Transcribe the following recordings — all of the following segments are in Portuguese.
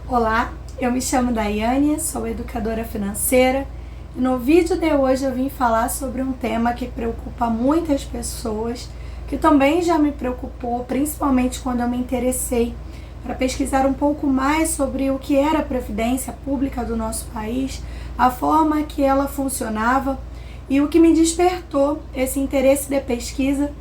Olá, eu me chamo Daiane, sou educadora financeira e no vídeo de hoje eu vim falar sobre um tema que preocupa muitas pessoas, que também já me preocupou, principalmente quando eu me interessei para pesquisar um pouco mais sobre o que era a Previdência Pública do nosso país, a forma que ela funcionava e o que me despertou esse interesse de pesquisa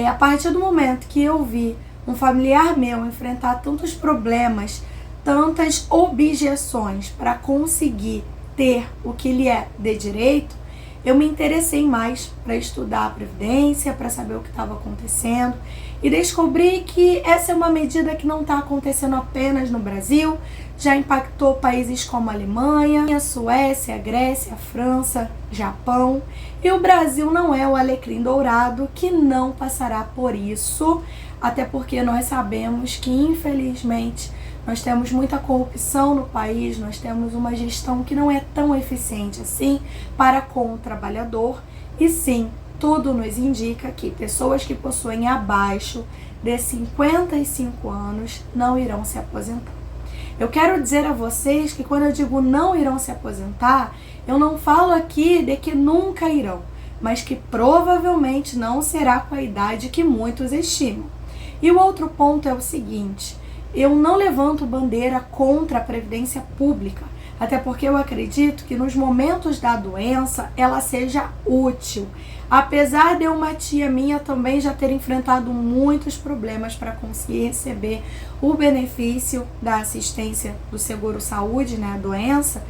a partir do momento que eu vi um familiar meu enfrentar tantos problemas, tantas objeções para conseguir ter o que lhe é de direito, eu me interessei mais para estudar a Previdência, para saber o que estava acontecendo e descobri que essa é uma medida que não está acontecendo apenas no Brasil, já impactou países como a Alemanha, a Suécia, a Grécia, a França, Japão, e o Brasil não é o alecrim dourado que não passará por isso, até porque nós sabemos que, infelizmente, nós temos muita corrupção no país, nós temos uma gestão que não é tão eficiente assim para com o trabalhador, e sim, tudo nos indica que pessoas que possuem abaixo de 55 anos não irão se aposentar. Eu quero dizer a vocês que quando eu digo não irão se aposentar, eu não falo aqui de que nunca irão, mas que provavelmente não será com a idade que muitos estimam. E o outro ponto é o seguinte: eu não levanto bandeira contra a Previdência Pública, até porque eu acredito que nos momentos da doença ela seja útil. Apesar de uma tia minha também já ter enfrentado muitos problemas para conseguir receber o benefício da assistência do seguro-saúde, né, a doença,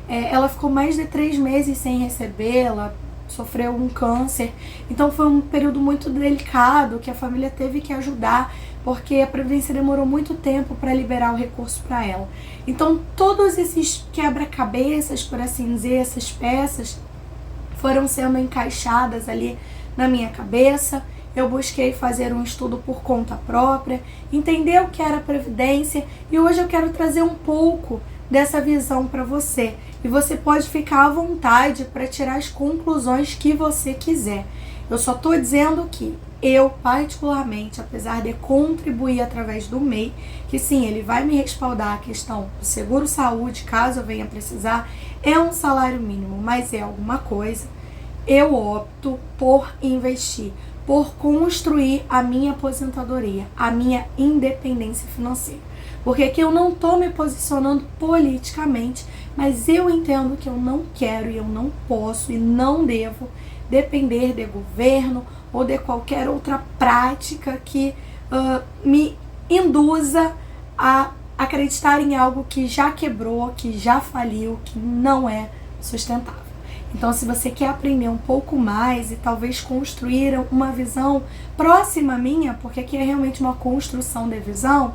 ela ficou mais de 3 meses sem recebê-la, sofreu um câncer, então foi um período muito delicado que a família teve que ajudar, porque a Previdência demorou muito tempo para liberar o recurso para ela. Então todos esses quebra-cabeças, por assim dizer, essas peças, foram sendo encaixadas ali na minha cabeça. Eu busquei fazer um estudo por conta própria, entender o que era a Previdência, e hoje eu quero trazer um pouco dessa visão para você. E você pode ficar à vontade para tirar as conclusões que você quiser. Eu só estou dizendo que eu, particularmente, apesar de contribuir através do MEI, que sim, ele vai me respaldar a questão do seguro-saúde, caso eu venha precisar, é um salário mínimo, mas é alguma coisa, eu opto por investir, por construir a minha aposentadoria, a minha independência financeira. Porque aqui eu não estou me posicionando politicamente, mas eu entendo que eu não quero e eu não posso e não devo depender de governo ou de qualquer outra prática que me induza a acreditar em algo que já quebrou, que já faliu, que não é sustentável. Então, se você quer aprender um pouco mais e talvez construir uma visão próxima à minha, porque aqui é realmente uma construção de visão,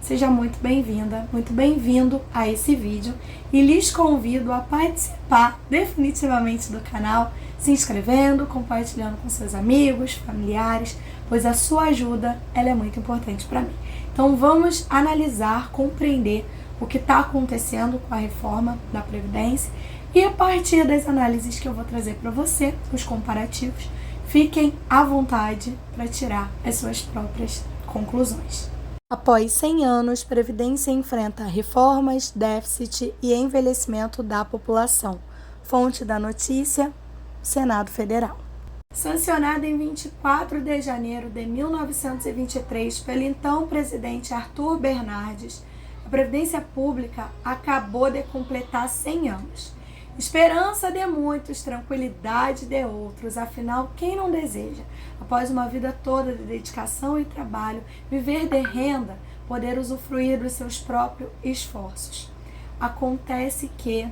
seja muito bem-vinda, muito bem-vindo a esse vídeo e lhes convido a participar definitivamente do canal, se inscrevendo, compartilhando com seus amigos, familiares, pois a sua ajuda ela é muito importante para mim. Então vamos analisar, compreender o que está acontecendo com a reforma da Previdência e a partir das análises que eu vou trazer para você, os comparativos, fiquem à vontade para tirar as suas próprias conclusões. Após 100 anos, Previdência enfrenta reformas, déficit e envelhecimento da população. Fonte da notícia: Senado Federal. Sancionada em 24 de janeiro de 1923 pelo então presidente Arthur Bernardes, a Previdência Pública acabou de completar 100 anos. Esperança de muitos, tranquilidade de outros, afinal, quem não deseja, após uma vida toda de dedicação e trabalho, viver de renda, poder usufruir dos seus próprios esforços? Acontece que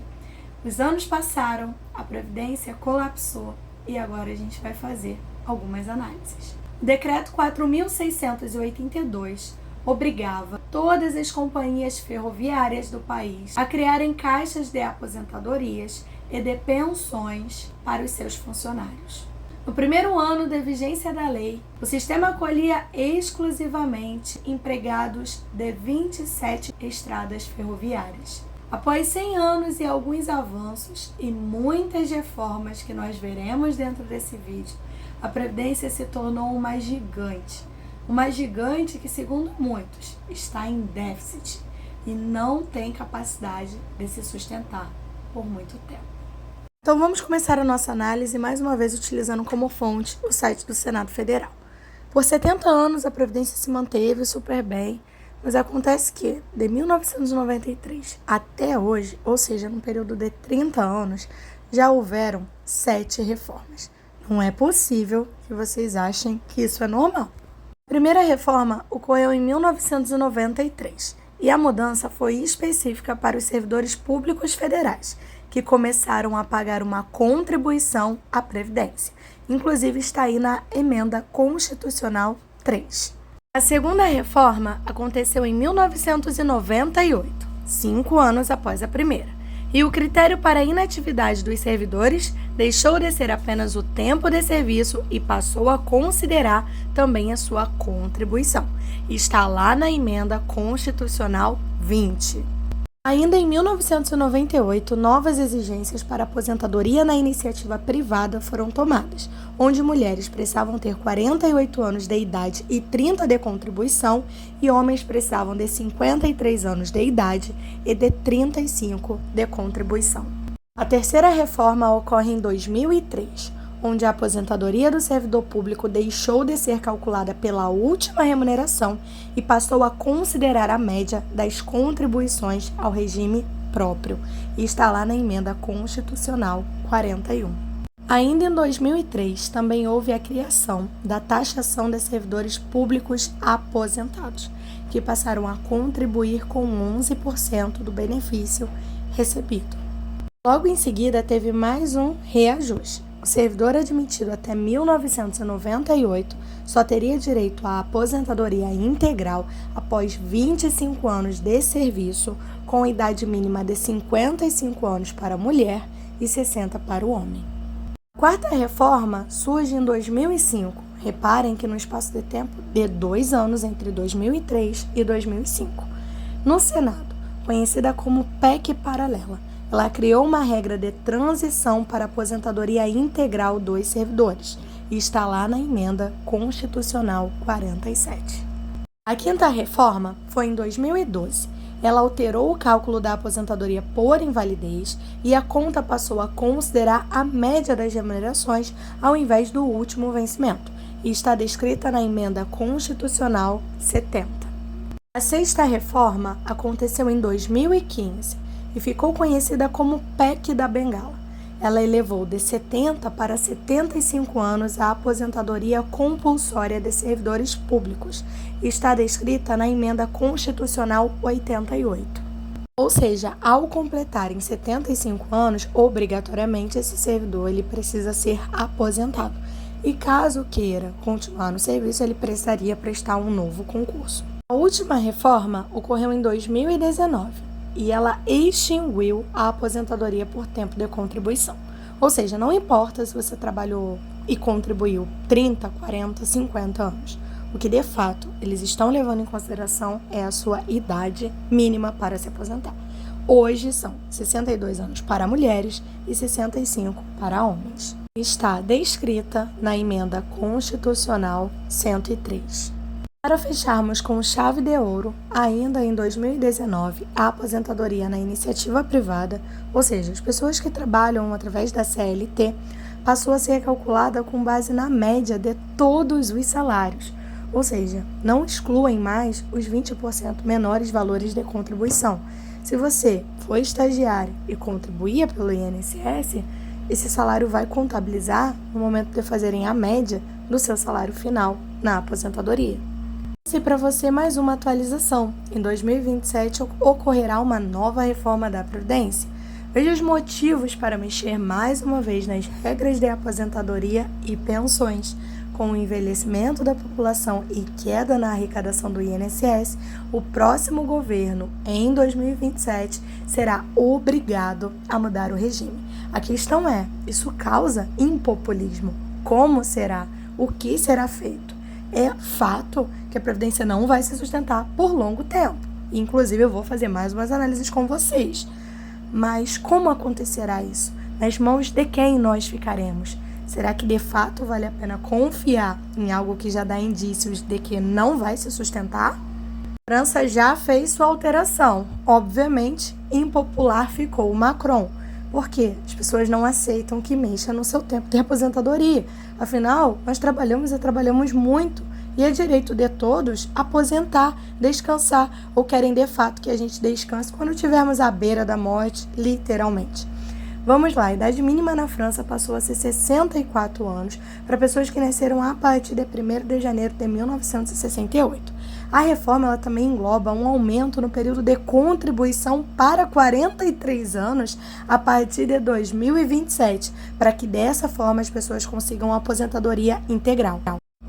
os anos passaram, a Previdência colapsou e agora a gente vai fazer algumas análises. O Decreto 4.682 obrigava todas as companhias ferroviárias do país a criarem caixas de aposentadorias e de pensões para os seus funcionários. No primeiro ano de vigência da lei, o sistema acolhia exclusivamente empregados de 27 estradas ferroviárias. Após 100 anos e alguns avanços e muitas reformas que nós veremos dentro desse vídeo, a Previdência se tornou uma gigante que, segundo muitos, está em déficit. e não tem capacidade de se sustentar por muito tempo. Então vamos começar a nossa análise mais uma vez utilizando como fonte o site do Senado Federal. Por 70 anos a Previdência se manteve super bem, mas acontece que de 1993 até hoje, ou seja, num período de 30 anos, já houveram 7 reformas. Não é possível que vocês achem que isso é normal. A primeira reforma ocorreu em 1993 e a mudança foi específica para os servidores públicos federais, que começaram a pagar uma contribuição à Previdência. Inclusive está aí na Emenda Constitucional 3. A segunda reforma aconteceu em 1998, 5 anos após a primeira. E o critério para a inatividade dos servidores deixou de ser apenas o tempo de serviço e passou a considerar também a sua contribuição. Está lá na Emenda Constitucional 20. Ainda em 1998, novas exigências para aposentadoria na iniciativa privada foram tomadas, onde mulheres precisavam ter 48 anos de idade e 30 de contribuição e homens precisavam de 53 anos de idade e de 35 de contribuição. A terceira reforma ocorre em 2003, onde a aposentadoria do servidor público deixou de ser calculada pela última remuneração e passou a considerar a média das contribuições ao regime próprio, e está lá na Emenda Constitucional 41. Ainda em 2003, também houve a criação da taxação de servidores públicos aposentados, que passaram a contribuir com 11% do benefício recebido. Logo em seguida, teve mais um reajuste. O servidor admitido até 1998 só teria direito à aposentadoria integral após 25 anos de serviço, com idade mínima de 55 anos para a mulher e 60 para o homem. A quarta reforma surge em 2005. Reparem que no espaço de tempo de 2 anos entre 2003 e 2005. No Senado, conhecida como PEC paralela, ela criou uma regra de transição para a aposentadoria integral dos servidores e está lá na Emenda Constitucional 47. A quinta reforma foi em 2012. Ela alterou o cálculo da aposentadoria por invalidez e a conta passou a considerar a média das remunerações ao invés do último vencimento e está descrita na Emenda Constitucional 70. A sexta reforma aconteceu em 2015. E ficou conhecida como PEC da Bengala. Ela elevou de 70 para 75 anos a aposentadoria compulsória de servidores públicos e está descrita na Emenda Constitucional 88. Ou seja, ao completarem 75 anos, obrigatoriamente esse servidor ele precisa ser aposentado. E caso queira continuar no serviço, ele precisaria prestar um novo concurso. A última reforma ocorreu em 2019. E ela extinguiu a aposentadoria por tempo de contribuição. Ou seja, não importa se você trabalhou e contribuiu 30, 40, 50 anos. O que, de fato, eles estão levando em consideração é a sua idade mínima para se aposentar. Hoje são 62 anos para mulheres e 65 para homens. Está descrita na Emenda Constitucional 103. Para fecharmos com chave de ouro, ainda em 2019, a aposentadoria na iniciativa privada, ou seja, as pessoas que trabalham através da CLT, passou a ser calculada com base na média de todos os salários, ou seja, não excluem mais os 20% menores valores de contribuição. Se você for estagiário e contribuía pelo INSS, esse salário vai contabilizar no momento de fazerem a média do seu salário final na aposentadoria. E para você mais uma atualização. Em 2027 ocorrerá uma nova reforma da Previdência. Veja os motivos para mexer mais uma vez nas regras de aposentadoria e pensões. Com o envelhecimento da população e queda na arrecadação do INSS, o próximo governo, em 2027, será obrigado a mudar o regime. A questão é, isso causa impopulismo? Como será? O que será feito? É fato que a Previdência não vai se sustentar por longo tempo. Inclusive, eu vou fazer mais umas análises com vocês. Mas como acontecerá isso? Nas mãos de quem nós ficaremos? Será que de fato vale a pena confiar em algo que já dá indícios de que não vai se sustentar? França já fez sua alteração. Obviamente, impopular ficou o Macron. Por quê? As pessoas não aceitam que mexa no seu tempo de aposentadoria. Afinal, nós trabalhamos e trabalhamos muito. E é direito de todos aposentar, descansar, ou querem de fato que a gente descanse quando estivermos à beira da morte, literalmente. Vamos lá, a idade mínima na França passou a ser 64 anos para pessoas que nasceram a partir de 1º de janeiro de 1968. A reforma ela também engloba um aumento no período de contribuição para 43 anos a partir de 2027, para que dessa forma as pessoas consigam a aposentadoria integral.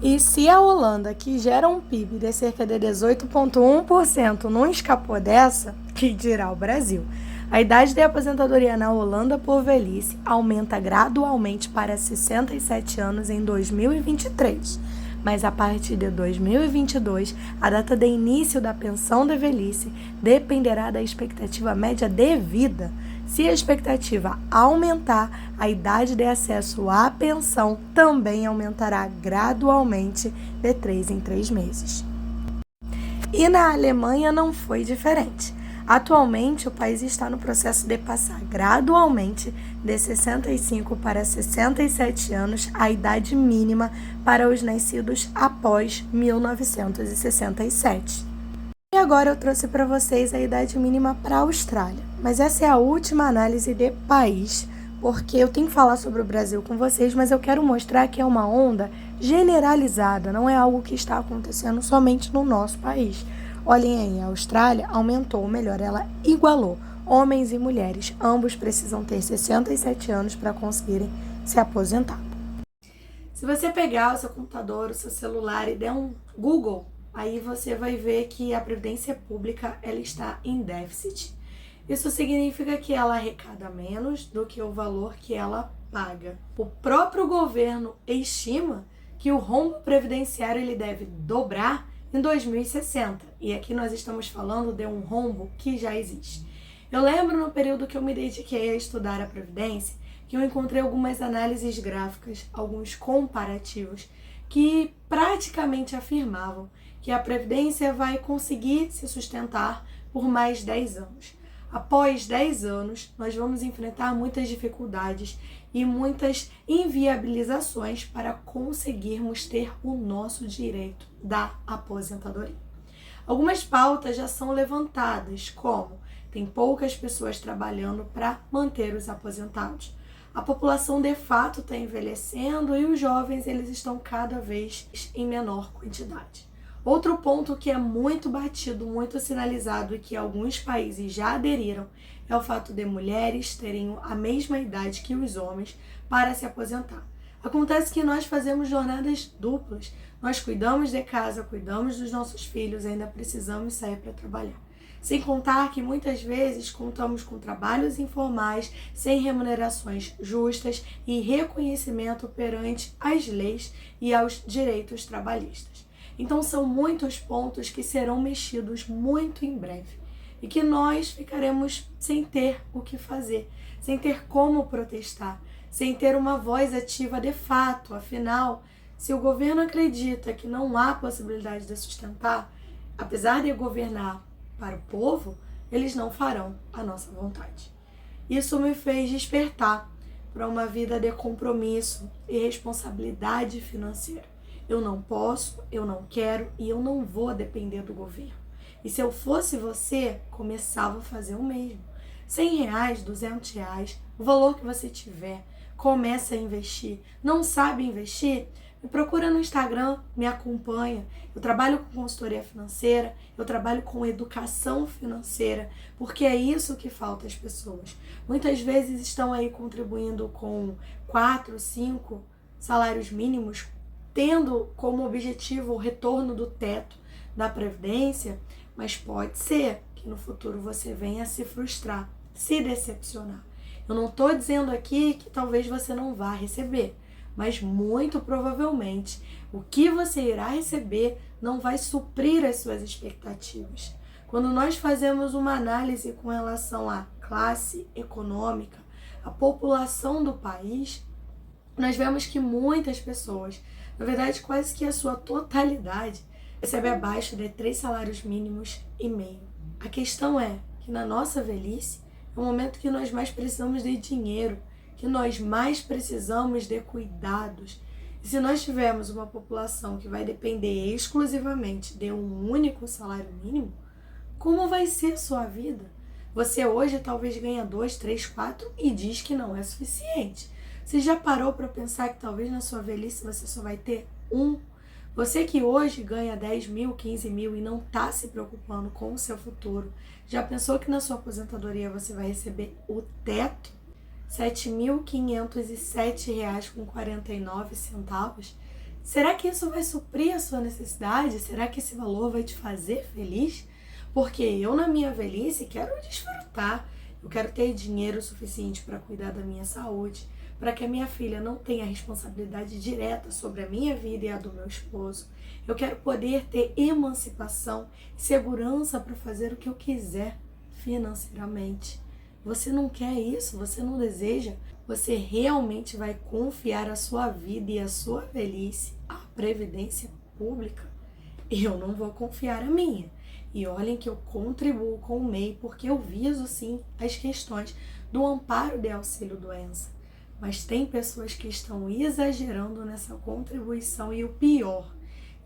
E se a Holanda, que gera um PIB de cerca de 18,1%, não escapou dessa, que dirá o Brasil? A idade de aposentadoria na Holanda por velhice aumenta gradualmente para 67 anos em 2023, mas a partir de 2022, a data de início da pensão de velhice dependerá da expectativa média de vida. Se a expectativa aumentar, a idade de acesso à pensão também aumentará gradualmente de 3 em 3 meses. E na Alemanha não foi diferente. Atualmente, o país está no processo de passar gradualmente de 65 para 67 anos a idade mínima para os nascidos após 1967. E agora eu trouxe para vocês a idade mínima para a Austrália, mas essa é a última análise de país, porque eu tenho que falar sobre o Brasil com vocês, mas eu quero mostrar que é uma onda generalizada, não é algo que está acontecendo somente no nosso país. Olhem aí, a Austrália aumentou, ou melhor, ela igualou. Homens e mulheres, ambos precisam ter 67 anos para conseguirem se aposentar. Se você pegar o seu computador, o seu celular e der um Google, aí você vai ver que a Previdência Pública ela está em déficit. Isso significa que ela arrecada menos do que o valor que ela paga. O próprio governo estima que o rombo previdenciário ele deve dobrar em 2060, e aqui nós estamos falando de um rombo que já existe. Eu lembro no período que eu me dediquei a estudar a Previdência, que eu encontrei algumas análises gráficas, alguns comparativos, que praticamente afirmavam que a Previdência vai conseguir se sustentar por mais 10 anos. Após 10 anos, nós vamos enfrentar muitas dificuldades e muitas inviabilizações para conseguirmos ter o nosso direito da aposentadoria. Algumas pautas já são levantadas, como tem poucas pessoas trabalhando para manter os aposentados. A população de fato está envelhecendo e os jovens eles estão cada vez em menor quantidade. Outro ponto que é muito batido, muito sinalizado e que alguns países já aderiram é o fato de mulheres terem a mesma idade que os homens para se aposentar. Acontece que nós fazemos jornadas duplas, nós cuidamos de casa, cuidamos dos nossos filhos, ainda precisamos sair para trabalhar. Sem contar que muitas vezes contamos com trabalhos informais, sem remunerações justas e reconhecimento perante as leis e aos direitos trabalhistas. Então são muitos pontos que serão mexidos muito em breve e que nós ficaremos sem ter o que fazer, sem ter como protestar, sem ter uma voz ativa de fato. Afinal, se o governo acredita que não há possibilidade de sustentar, apesar de governar para o povo, eles não farão a nossa vontade. Isso me fez despertar para uma vida de compromisso e responsabilidade financeira. Eu não posso, eu não quero e eu não vou depender do governo. E se eu fosse você, começava a fazer o mesmo. R$100, R$200, o valor que você tiver, começa a investir. Não sabe investir? Me procura no Instagram, me acompanha. Eu trabalho com consultoria financeira, eu trabalho com educação financeira, porque é isso que falta às pessoas. Muitas vezes estão aí contribuindo com 4, 5 salários mínimos, tendo como objetivo o retorno do teto da Previdência, mas pode ser que no futuro você venha a se frustrar, se decepcionar. Eu não estou dizendo aqui que talvez você não vá receber, mas muito provavelmente o que você irá receber não vai suprir as suas expectativas. Quando nós fazemos uma análise com relação à classe econômica, à população do país, nós vemos que muitas pessoas, na verdade quase que a sua totalidade, recebe abaixo de 3 salários mínimos e meio. A questão é que na nossa velhice é o momento que nós mais precisamos de dinheiro, que nós mais precisamos de cuidados. E se nós tivermos uma população que vai depender exclusivamente de um único salário mínimo, como vai ser a sua vida? Você hoje talvez ganha 2, 3, 4 e diz que não é suficiente. Você já parou para pensar que talvez na sua velhice você só vai ter um? Você que hoje ganha 10 mil, 15 mil e não está se preocupando com o seu futuro, já pensou que na sua aposentadoria você vai receber o teto? R$ 7.507,49? Será que isso vai suprir a sua necessidade? Será que esse valor vai te fazer feliz? Porque eu, na minha velhice, quero desfrutar. Eu quero ter dinheiro suficiente para cuidar da minha saúde, para que a minha filha não tenha responsabilidade direta sobre a minha vida e a do meu esposo. Eu quero poder ter emancipação e segurança para fazer o que eu quiser financeiramente. Você não quer isso? Você não deseja? Você realmente vai confiar a sua vida e a sua velhice à previdência pública? Eu não vou confiar a minha. E olhem que eu contribuo com o MEI porque eu viso sim as questões do amparo de auxílio-doença. Mas tem pessoas que estão exagerando nessa contribuição e o pior,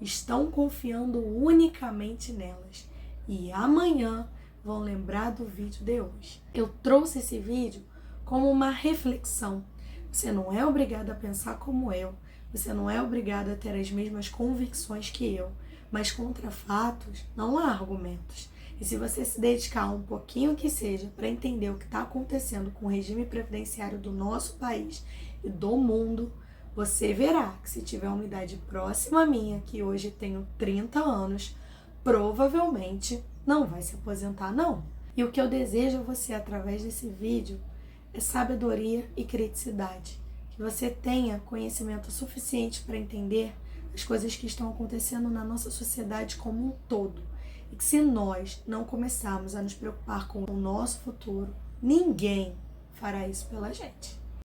estão confiando unicamente nelas. E amanhã vão lembrar do vídeo de hoje. Eu trouxe esse vídeo como uma reflexão. Você não é obrigado a pensar como eu. Você não é obrigado a ter as mesmas convicções que eu. Mas contra fatos não há argumentos. E se você se dedicar um pouquinho que seja para entender o que está acontecendo com o regime previdenciário do nosso país e do mundo, você verá que se tiver uma idade próxima à minha, que hoje tenho 30 anos, provavelmente não vai se aposentar não. E o que eu desejo a você através desse vídeo é sabedoria e criticidade. Que você tenha conhecimento suficiente para entender as coisas que estão acontecendo na nossa sociedade como um todo. E que se nós não começarmos a nos preocupar com o nosso futuro, ninguém fará isso pela gente.